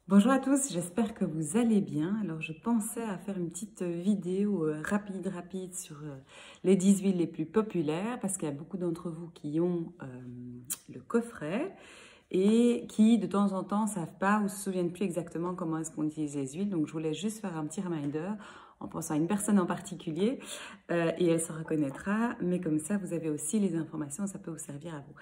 Bonjour à tous, j'espère que vous allez bien. Alors je pensais à faire une petite vidéo rapide sur les 10 huiles les plus populaires parce qu'il y a beaucoup d'entre vous qui ont le coffret et qui de temps en temps ne savent pas ou se souviennent plus exactement comment est-ce qu'on utilise les huiles. Donc je voulais juste faire un petit reminder en pensant à une personne en particulier et elle se reconnaîtra. Mais comme ça, vous avez aussi les informations, ça peut vous servir à vous.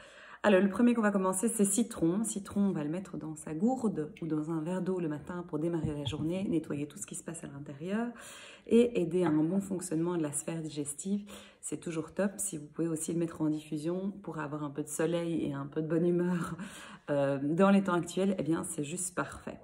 Alors, le premier qu'on va commencer, c'est citron. Citron, on va le mettre dans sa gourde ou dans un verre d'eau le matin pour démarrer la journée, nettoyer tout ce qui se passe à l'intérieur et aider à un bon fonctionnement de la sphère digestive. C'est toujours top. Si vous pouvez aussi le mettre en diffusion pour avoir un peu de soleil et un peu de bonne humeur dans les temps actuels, eh bien, c'est juste parfait.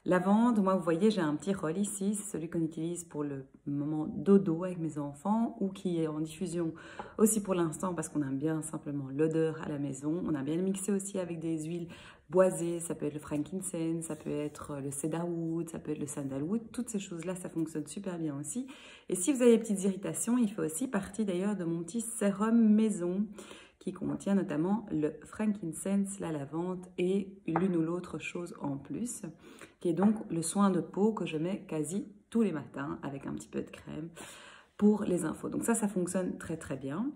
Lavande, moi, vous voyez, j'ai un petit rôle ici. C'est celui qu'on utilise pour le moment dodo avec mes enfants ou qui est en diffusion aussi pour l'instant parce qu'on aime bien simplement l'odeur à la maison. On a bien mixé aussi avec des huiles boisées. Ça peut être le frankincense, ça peut être le cedarwood, ça peut être le sandalwood. Toutes ces choses-là, ça fonctionne super bien aussi. Et si vous avez des petites irritations, il fait aussi partie d'ailleurs de mon petit sérum maison qui contient notamment le frankincense, la lavande et l'une ou l'autre chose en plus, qui est donc le soin de peau que je mets quasi tous les matins avec un petit peu de crème pour les infos. Donc ça fonctionne très très bien.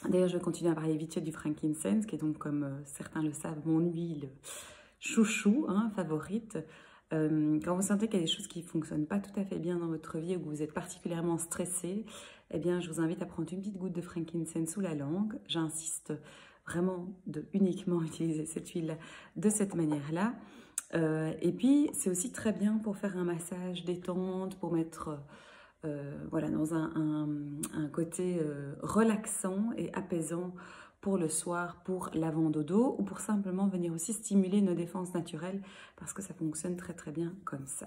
D'ailleurs, je vais continuer à parler vite fait du frankincense, qui est donc, comme certains le savent, mon huile chouchou, favorite. Quand vous sentez qu'il y a des choses qui ne fonctionnent pas tout à fait bien dans votre vie ou que vous êtes particulièrement stressé, eh bien, je vous invite à prendre une petite goutte de frankincense sous la langue. J'insiste vraiment de uniquement utiliser cette huile de cette manière-là. Et puis, c'est aussi très bien pour faire un massage détente, pour mettre voilà, dans un côté relaxant et apaisant pour le soir, pour l'avant-dodo ou pour simplement venir aussi stimuler nos défenses naturelles parce que ça fonctionne très très bien comme ça.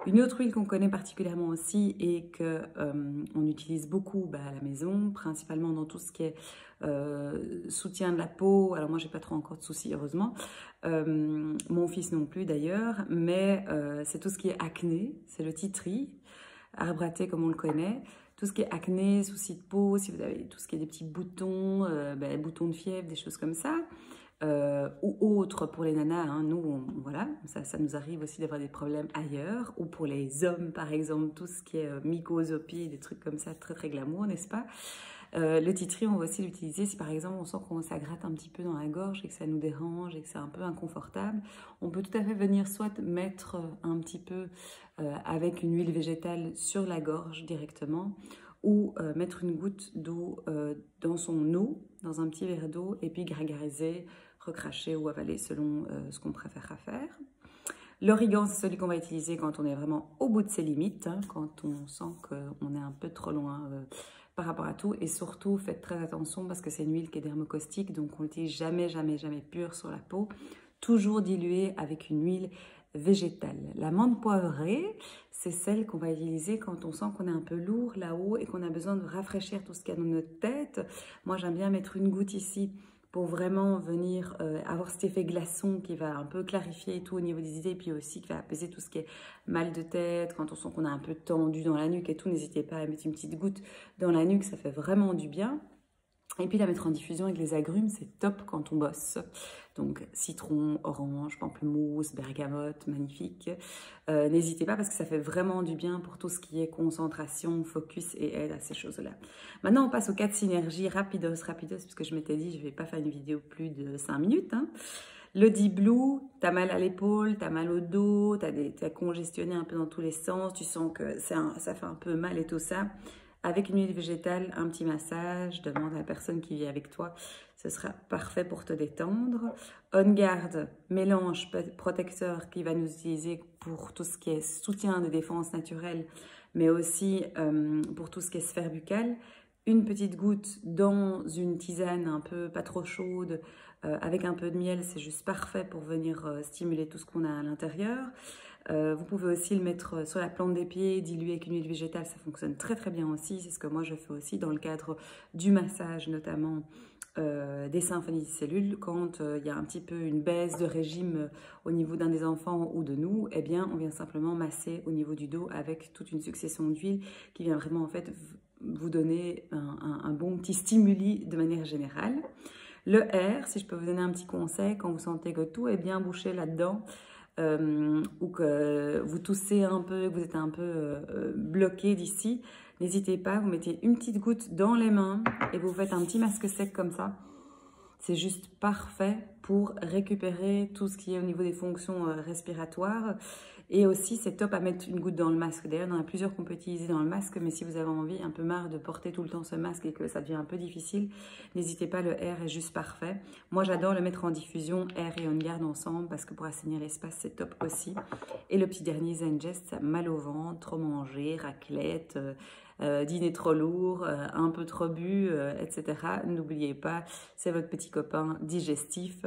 Une autre huile qu'on connaît particulièrement aussi et qu'on utilise beaucoup à la maison, principalement dans tout ce qui est soutien de la peau. Alors moi, j'ai pas trop encore de soucis, heureusement. Mon fils non plus d'ailleurs, mais c'est tout ce qui est acné, c'est le tea tree, arbre à thé comme on le connaît. Tout ce qui est acné, soucis de peau, si vous avez tout ce qui est des petits boutons, boutons de fièvre, des choses comme ça, ou autres pour les nanas, nous, voilà, ça nous arrive aussi d'avoir des problèmes ailleurs, ou pour les hommes par exemple, tout ce qui est mycose au pied, des trucs comme ça, très très glamour, n'est-ce pas? Le tea tree, on va aussi l'utiliser si par exemple on sent qu'on ça gratte un petit peu dans la gorge et que ça nous dérange et que c'est un peu inconfortable. On peut tout à fait venir soit mettre un petit peu avec une huile végétale sur la gorge directement ou mettre une goutte d'eau dans son eau, dans un petit verre d'eau et puis gargariser, recracher ou avaler selon ce qu'on préfère faire. L'origan, c'est celui qu'on va utiliser quand on est vraiment au bout de ses limites, quand on sent qu'on est un peu trop loin par rapport à tout. Et surtout, faites très attention parce que c'est une huile qui est dermocaustique, donc on l'utilise jamais, jamais, jamais pure sur la peau. Toujours diluée avec une huile végétale. La menthe poivrée, c'est celle qu'on va utiliser quand on sent qu'on est un peu lourd là-haut et qu'on a besoin de rafraîchir tout ce qu'il y a dans notre tête. Moi, j'aime bien mettre une goutte ici pour vraiment venir avoir cet effet glaçon qui va un peu clarifier tout au niveau des idées, et puis aussi qui va apaiser tout ce qui est mal de tête, quand on sent qu'on a un peu tendu dans la nuque et tout, n'hésitez pas à mettre une petite goutte dans la nuque, ça fait vraiment du bien. Et puis la mettre en diffusion avec les agrumes, c'est top quand on bosse. Donc citron, orange, pamplemousse, bergamote, magnifique. N'hésitez pas parce que ça fait vraiment du bien pour tout ce qui est concentration, focus et aide à ces choses-là. Maintenant, on passe aux 4 synergies rapidos, puisque je m'étais dit je ne vais pas faire une vidéo plus de 5 minutes. Le Deep Blue, t'as mal à l'épaule, t'as mal au dos, t'as congestionné un peu dans tous les sens, tu sens que ça fait un peu mal et tout ça. Avec une huile végétale, un petit massage, demande à la personne qui vit avec toi, ce sera parfait pour te détendre. On Guard, mélange protecteur qui va nous utiliser pour tout ce qui est soutien de défense naturelle, mais aussi pour tout ce qui est sphère buccale. Une petite goutte dans une tisane un peu pas trop chaude, avec un peu de miel, c'est juste parfait pour venir stimuler tout ce qu'on a à l'intérieur. Vous pouvez aussi le mettre sur la plante des pieds, dilué avec une huile végétale, ça fonctionne très très bien aussi. C'est ce que moi je fais aussi dans le cadre du massage, notamment des symphonies de cellules. Quand il y a un petit peu une baisse de régime au niveau d'un des enfants ou de nous, eh bien on vient simplement masser au niveau du dos avec toute une succession d'huiles qui vient vraiment en fait vous donner un bon petit stimuli de manière générale. Le R, si je peux vous donner un petit conseil, quand vous sentez que tout est bien bouché là-dedans, ou que vous toussez un peu, que vous êtes un peu bloqué d'ici, n'hésitez pas, vous mettez une petite goutte dans les mains et vous faites un petit masque sec comme ça. C'est juste parfait pour récupérer tout ce qui est au niveau des fonctions respiratoires. Et aussi, c'est top à mettre une goutte dans le masque. D'ailleurs, il y en a plusieurs qu'on peut utiliser dans le masque, mais si vous avez envie, un peu marre de porter tout le temps ce masque et que ça devient un peu difficile, n'hésitez pas, le air est juste parfait. Moi, j'adore le mettre en diffusion, air et on garde ensemble, parce que pour assainir l'espace, c'est top aussi. Et le petit dernier Zengest, mal au ventre, trop mangé, raclette, dîner trop lourd, un peu trop bu, etc. N'oubliez pas, c'est votre petit copain digestif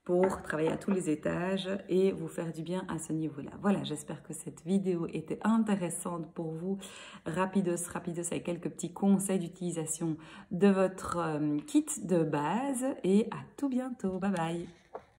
pour travailler à tous les étages et vous faire du bien à ce niveau-là. Voilà, j'espère que cette vidéo était intéressante pour vous. Rapidos avec quelques petits conseils d'utilisation de votre kit de base et à tout bientôt. Bye bye!